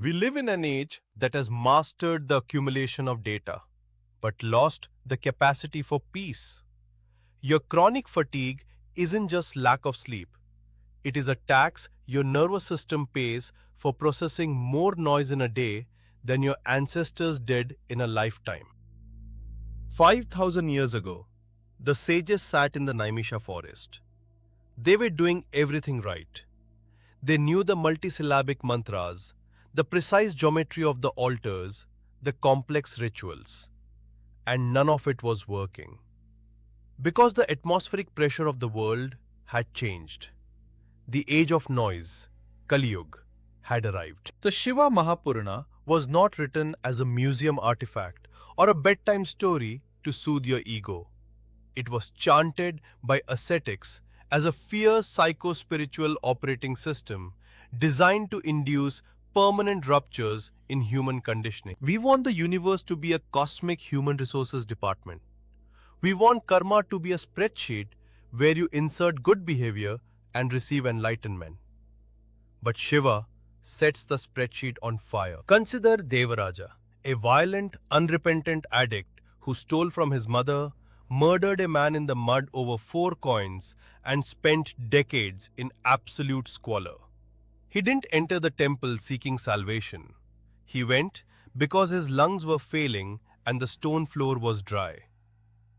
We live in an age that has mastered the accumulation of data, but lost the capacity for peace. Your chronic fatigue isn't just lack of sleep. It is a tax your nervous system pays for processing more noise in a day than your ancestors did in a lifetime. 5,000 years ago, the sages sat in the Naimisha forest. They were doing everything right. They knew the multisyllabic mantras, the precise geometry of the altars, the complex rituals, and none of it was working. Because the atmospheric pressure of the world had changed. The age of noise, Kali Yuga, had arrived. The Shiva Mahapurana was not written as a museum artifact or a bedtime story to soothe your ego. It was chanted by ascetics as a fierce psychospiritual operating system designed to induce permanent ruptures in human conditioning. We want the universe to be a cosmic human resources department. We want karma to be a spreadsheet where you insert good behavior and receive enlightenment. But Shiva sets the spreadsheet on fire. Consider Daraja, a violent, unrepentant addict who stole from his mother, murdered a man in the mud over 4 coins, and spent decades in absolute squalor. He didn't enter the temple seeking salvation. He went because his lungs were failing and the stone floor was dry.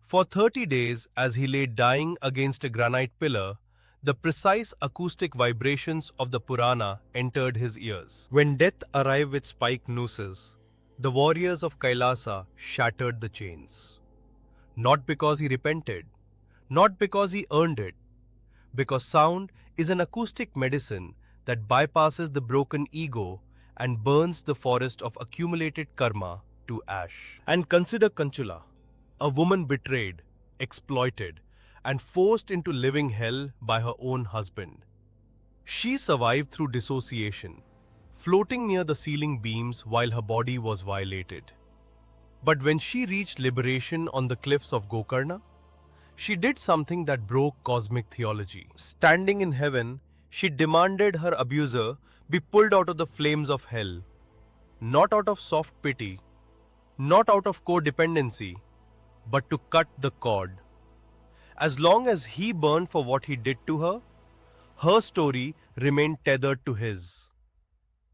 For 30 days, as he lay dying against a granite pillar, the precise acoustic vibrations of the Purana entered his ears. When death arrived with spike nooses, the warriors of Kailasa shattered the chains. Not because he repented, not because he earned it, because sound is an acoustic medicine that bypasses the broken ego and burns the forest of accumulated karma to ash. And consider Kanchula, a woman betrayed, exploited, and forced into living hell by her own husband. She survived through dissociation, floating near the ceiling beams while her body was violated. But when she reached liberation on the cliffs of Gokarna, she did something that broke cosmic theology. Standing in heaven, she demanded her abuser be pulled out of the flames of hell, not out of soft pity, not out of codependency, but to cut the cord. As long as he burned for what he did to her, her story remained tethered to his.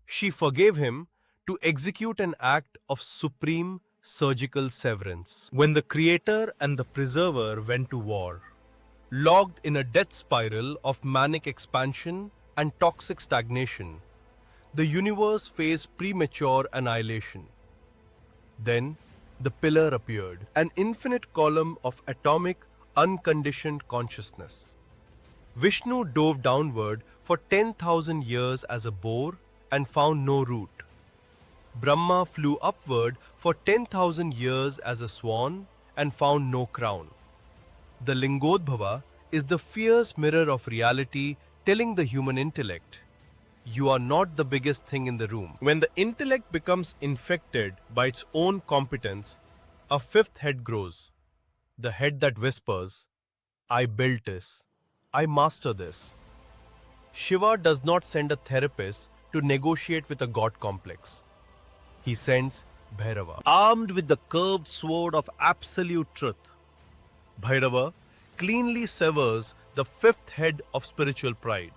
She forgave him to execute an act of supreme surgical severance. When the creator and the preserver went to war, locked in a death spiral of manic expansion and toxic stagnation, the universe faced premature annihilation. Then, the pillar appeared, an infinite column of atomic, unconditioned consciousness. Vishnu dove downward for 10,000 years as a boar and found no root. Brahma flew upward for 10,000 years as a swan and found no crown. The Lingodbhava is the fierce mirror of reality telling the human intellect, you are not the biggest thing in the room. When the intellect becomes infected by its own competence, a fifth head grows. The head that whispers, I built this, I master this. Shiva does not send a therapist to negotiate with a god complex. He sends Bhairava, armed with the curved sword of absolute truth. Bhairava cleanly severs the fifth head of spiritual pride.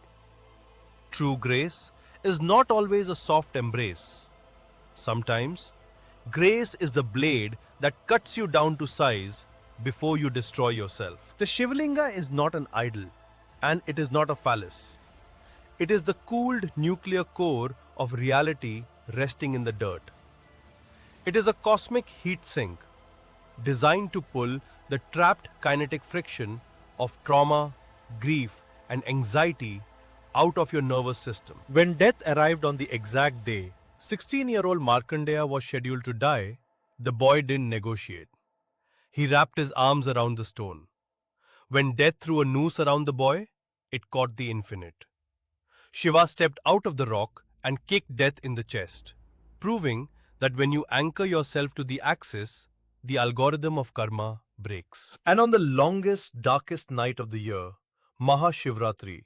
True grace is not always a soft embrace. Sometimes, grace is the blade that cuts you down to size before you destroy yourself. The Shivalinga is not an idol, and it is not a phallus. It is the cooled nuclear core of reality resting in the dirt. It is a cosmic heat sink designed to pull the trapped kinetic friction of trauma, grief, and anxiety out of your nervous system. When death arrived on the exact day 16-year-old Markandeya was scheduled to die, the boy didn't negotiate. He wrapped his arms around the stone. When death threw a noose around the boy, it caught the infinite. Shiva stepped out of the rock and kicked death in the chest, proving that when you anchor yourself to the axis, the algorithm of karma breaks. And on the longest, darkest night of the year, Shivaratri,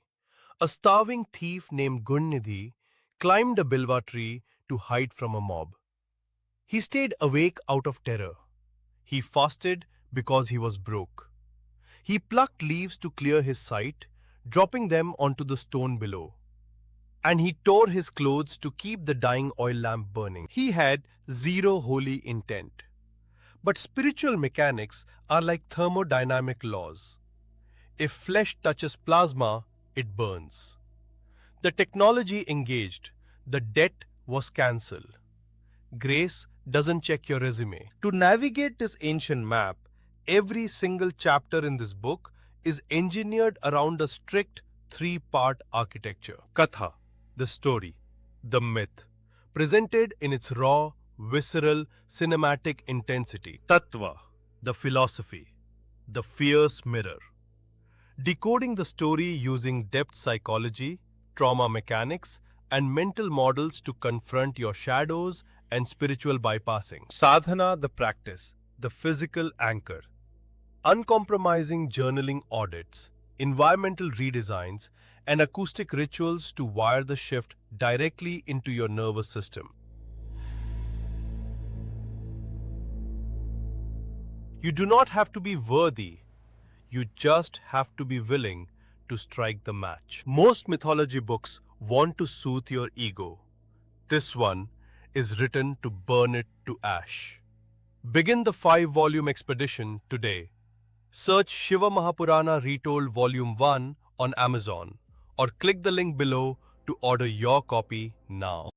a starving thief named Gunnidhi climbed a bilva tree to hide from a mob. He stayed awake out of terror. He fasted because he was broke. He plucked leaves to clear his sight, dropping them onto the stone below. And he tore his clothes to keep the dying oil lamp burning. He had zero holy intent. But spiritual mechanics are like thermodynamic laws. If flesh touches plasma, it burns. The technology engaged, the debt was cancelled. Grace doesn't check your resume. To navigate this ancient map, every single chapter in this book is engineered around a strict three-part architecture. Katha, the story, the myth, presented in its raw, visceral, cinematic intensity. Tatwa, the philosophy, the fierce mirror. Decoding the story using depth psychology, trauma mechanics, and mental models to confront your shadows and spiritual bypassing. Sadhana, the practice, the physical anchor. Uncompromising journaling audits, environmental redesigns, and acoustic rituals to wire the shift directly into your nervous system. You do not have to be worthy. You just have to be willing to strike the match. Most mythology books want to soothe your ego. This one is written to burn it to ash. Begin the 5-volume expedition today. Search Shiva Mahapurana Retold Volume 1 on Amazon or click the link below to order your copy now.